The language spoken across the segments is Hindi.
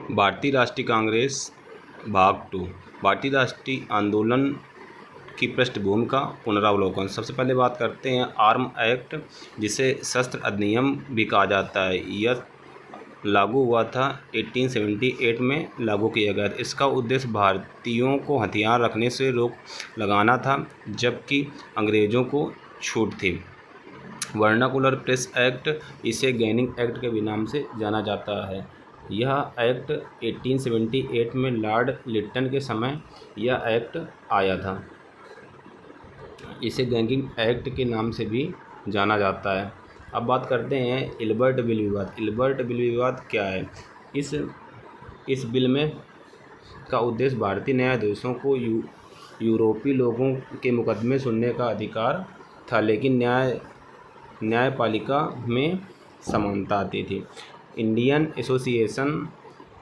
भारतीय राष्ट्रीय कांग्रेस भाग 2। भारतीय राष्ट्रीय आंदोलन की पृष्ठभूमि का पुनरावलोकन। सबसे पहले बात करते हैं आर्म एक्ट, जिसे शस्त्र अधिनियम भी कहा जाता है। यह लागू हुआ था 1878 में लागू किया गया था। इसका उद्देश्य भारतीयों को हथियार रखने से रोक लगाना था, जबकि अंग्रेज़ों को छूट थी। वर्नाकुलर प्रेस एक्ट, इसे गैनिंग एक्ट के भी नाम से जाना जाता है। यह एक्ट 1878 में लॉर्ड लिट्टन के समय यह एक्ट आया था। इसे गैंगिंग एक्ट के नाम से भी जाना जाता है। अब बात करते हैं इल्बर्ट बिल विवाद। इल्बर्ट बिल विवाद क्या है? इस बिल में का उद्देश्य भारतीय न्यायाधीशों को यूरोपीय लोगों के मुकदमे सुनने का अधिकार था, लेकिन न्यायपालिका में समानता आती थी। इंडियन एसोसिएशन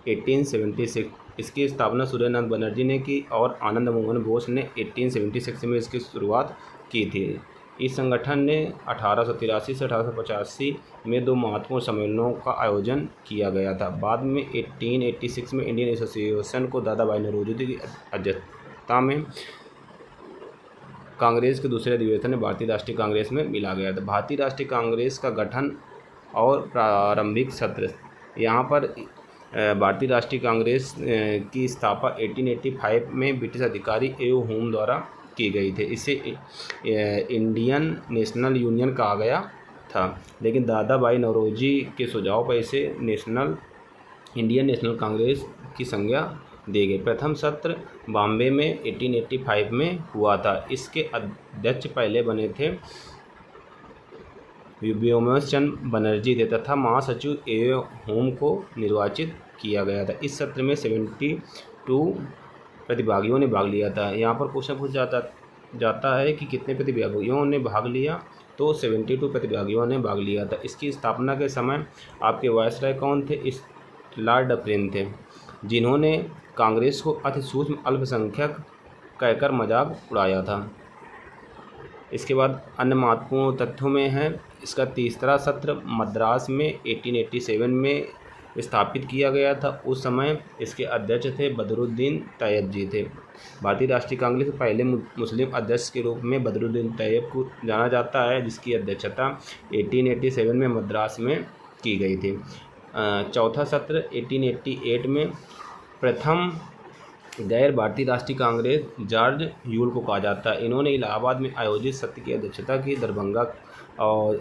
1876, इसकी स्थापना सूर्यनाथ बनर्जी ने की और आनंद मोहन बोस ने 1876 में इसकी शुरुआत की थी। इस संगठन ने 1883 से 1885 में 2 महत्वपूर्ण सम्मेलनों का आयोजन किया गया था। बाद में 1886 में इंडियन एसोसिएशन को दादा भाई नौरोजी की अध्यक्षता में कांग्रेस के दूसरे अधिवेशन में भारतीय राष्ट्रीय कांग्रेस में मिला गया था। भारतीय राष्ट्रीय कांग्रेस का गठन और प्रारंभिक सत्र। यहाँ पर भारतीय राष्ट्रीय कांग्रेस की स्थापना 1885 में ब्रिटिश अधिकारी एओ होम द्वारा की गई थी। इसे इंडियन नेशनल यूनियन कहा गया था, लेकिन दादा भाई नौरोजी के सुझाव पर इसे इंडियन नेशनल कांग्रेस की संज्ञा दी गई। प्रथम सत्र बॉम्बे में 1885 में हुआ था। इसके अध्यक्ष पहले बने थे व्योमचंद्र बनर्जी थे तथा महासचिव एओ होम को निर्वाचित किया गया था। इस सत्र में 72 प्रतिभागियों ने भाग लिया था। यहाँ पर क्वेश्चन पूछा जाता है कि कितने प्रतिभागियों ने भाग लिया, तो 72 प्रतिभागियों ने भाग लिया था। इसकी स्थापना के समय आपके वायसराय कौन थे? इस लॉर्ड डफरिन थे, जिन्होंने कांग्रेस को अति सूक्ष्म अल्पसंख्यक कहकर मजाक उड़ाया था। इसके बाद अन्य महत्वपूर्ण तथ्यों में है इसका तीसरा सत्र मद्रास में 1887 में स्थापित किया गया था। उस समय इसके अध्यक्ष थे बदरुद्दीन तैयब जी थे। भारतीय राष्ट्रीय कांग्रेस के पहले मुस्लिम अध्यक्ष के रूप में बदरुद्दीन तैयब को जाना जाता है, जिसकी अध्यक्षता 1887 में मद्रास में की गई थी। चौथा सत्र 1888 में। प्रथम गैर भारतीय राष्ट्रीय कांग्रेस जॉर्ज ह्यूल को कहा जाता है। इन्होंने इलाहाबाद में आयोजित सत्र की अध्यक्षता की। दरभंगा और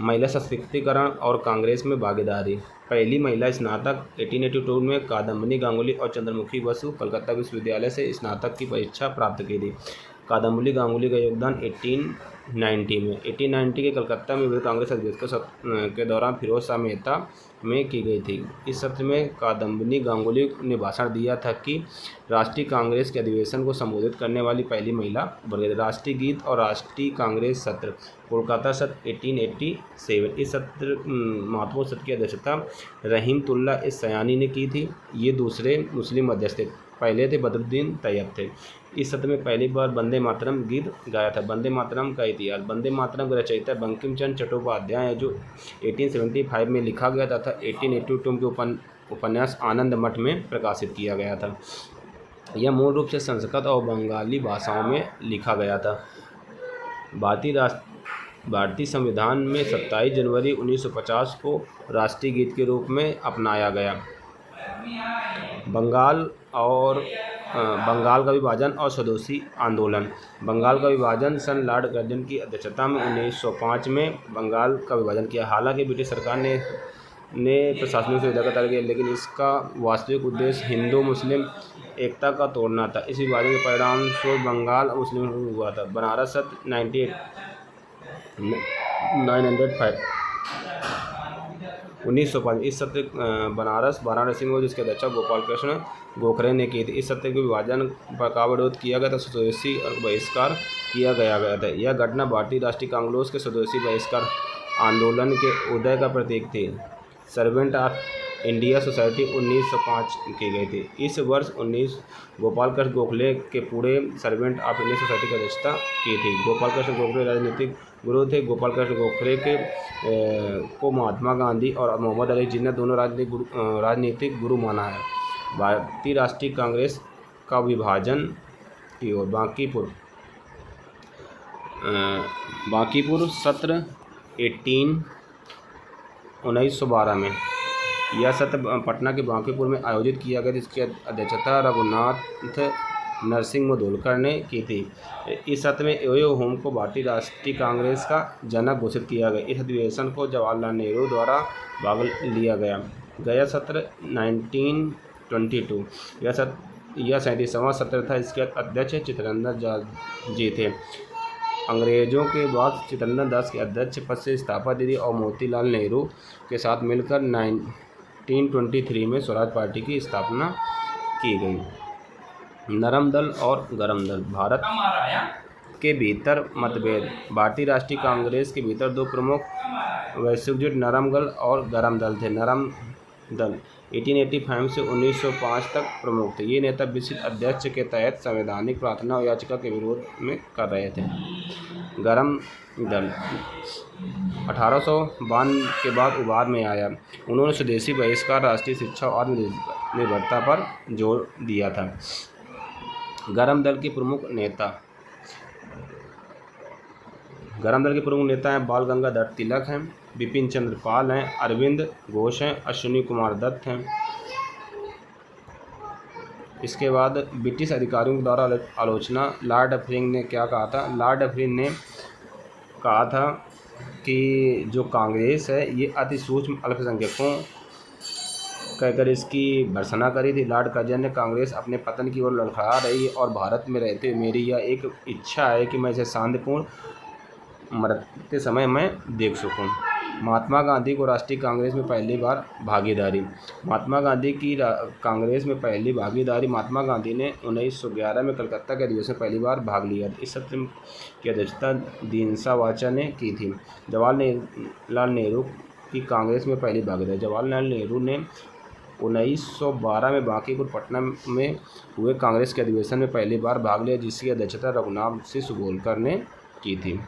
महिला सशक्तिकरण और कांग्रेस में भागीदारी। पहली महिला स्नातक 1882 में कादम्बिनी गांगुली और चंद्रमुखी बसु कलकत्ता विश्वविद्यालय से स्नातक की परीक्षा प्राप्त की थी। कादम्बिनी गांगुली का योगदान 1890 के कलकत्ता में हुए कांग्रेस अधिवेशन के दौरान फिरोज शाह मेहता में की गई थी। इस सत्र में कादम्बिनी गांगुली ने भाषण दिया था कि राष्ट्रीय कांग्रेस के अधिवेशन को संबोधित करने वाली पहली महिला बन गई। राष्ट्रीय गीत और राष्ट्रीय कांग्रेस सत्र, कोलकाता सत्र 1887। इस सत्र महत्वपूर्ण सत्र की अध्यक्षता रहीमतुल्लाह इस सयानी ने की थी। ये दूसरे मुस्लिम अध्यक्ष थे, पहले थे बदरुद्दीन तैयब थे। इस सत्र में पहली बार वंदे मातरम गीत गाया था। वंदे मातरम का इतिहास। वंदे मातरम का रचयिता बंकिम चंद्र चट्टोपाध्याय है, जो 1875 में लिखा गया तथा 1882 के उपन्यास आनंद मठ में प्रकाशित किया गया था। यह मूल रूप से संस्कृत और बंगाली भाषाओं में लिखा गया था। भारतीय संविधान में 27 जनवरी 1950 को राष्ट्रीय गीत के रूप में अपनाया गया। बंगाल का विभाजन और स्वदेशी आंदोलन। बंगाल का विभाजन सन लॉर्ड कर्जन की अध्यक्षता में 1905 में बंगाल का विभाजन किया। हालांकि ब्रिटिश सरकार ने प्रशासनिक सुविधा का त्याग किया, लेकिन इसका वास्तविक उद्देश्य हिंदू मुस्लिम एकता का तोड़ना था। इस विभाजन के परिणाम स्वरूप बंगाल मुस्लिम हुआ था। बनारस सत्र 1905। इस सत्र बनारस वाराणसी में जिसके अध्यक्ष गोपाल कृष्ण गोखले ने की थी। इस सत्र के विभाजन का विरोध किया गया था। स्वदेशी और बहिष्कार किया गया था। यह घटना भारतीय राष्ट्रीय कांग्रेस के स्वदेशी बहिष्कार आंदोलन के उदय का प्रतीक थी। सर्वेंट ऑफ इंडिया सोसाइटी 1905 की गई थी। इस वर्ष 19 गोपाल कृष्ण गोखले के पूरे सर्वेंट ऑफ इंडिया सोसाइटी की अध्यक्षता की थी। गोपाल कृष्ण गोखले राजनीतिक गुरु थे। गोपाल कृष्ण गोखले को महात्मा गांधी और मोहम्मद अली जिन्ना दोनों राजनीतिक गुरु माना है। भारतीय राष्ट्रीय कांग्रेस का विभाजन की ओर बांकीपुर सत्र 1912 में यह सत्र पटना के बांकीपुर में आयोजित किया गया, जिसकी अध्यक्षता रघुनाथ नरसिंह मधोलकर ने की थी। इस सत्र में एओ होम को भारतीय राष्ट्रीय कांग्रेस का जनक घोषित किया गया। इस अधिवेशन को जवाहरलाल नेहरू द्वारा भाग लिया गया सत्र 1922 यह 37वां सत्र था। इसके अध्यक्ष चित्तरंजन जी थे। अंग्रेजों के बाद चित्तरंजन दास के अध्यक्ष पद से इस्तीफा दे दी और मोतीलाल नेहरू के साथ मिलकर 1923 में स्वराज पार्टी की स्थापना की गई। नरम दल और गरम दल। भारत के भीतर मतभेद। भारतीय राष्ट्रीय कांग्रेस के भीतर दो प्रमुख वैश्विक नरम दल और गरम दल थे। नरम दल 1885 से 1905 तक प्रमुख थे। ये नेता विशिष्ट अध्यक्ष के तहत संवैधानिक प्रार्थना और याचिका के विरोध में कर रहे थे। गरम दल 1852 के बाद उभार में आया। उन्होंने स्वदेशी बहिष्कार, राष्ट्रीय शिक्षा और आत्मनिर्भरता पर जोर दिया था। गरम दल के प्रमुख नेता हैं बाल गंगाधर तिलक हैं, बिपिन चंद्र पाल हैं, अरविंद घोष हैं, अश्विनी कुमार दत्त हैं। इसके बाद ब्रिटिश अधिकारियों द्वारा आलोचना। लॉर्ड डफरिन ने क्या कहा था? लॉर्ड डफरिन ने कहा था कि जो कांग्रेस है ये अति सूक्ष्म अल्पसंख्यकों कहकर इसकी भर्त्सना करी थी। लॉर्ड कर्जन ने कांग्रेस अपने पतन की ओर लड़खड़ा रही है और भारत में रहते हुए मेरी यह एक इच्छा है कि मैं इसे शांतिपूर्ण मरते समय मैं देख सकूं। महात्मा गांधी को राष्ट्रीय कांग्रेस में पहली बार भागीदारी। महात्मा गांधी की कांग्रेस में पहली भागीदारी। महात्मा गांधी ने 1911 में कलकत्ता के अधिवेशन में पहली बार भाग लिया। इस सत्र की अध्यक्षता दीनसा वाचा ने की थी। जवाहरलाल नेहरू की कांग्रेस में पहली भागीदारी। जवाहरलाल नेहरू ने 1912 में बांकीपुर पटना में हुए कांग्रेस के अधिवेशन में पहली बार भाग लिया, जिसकी अध्यक्षता रघुनाथ सिंह गोलकर ने की थी।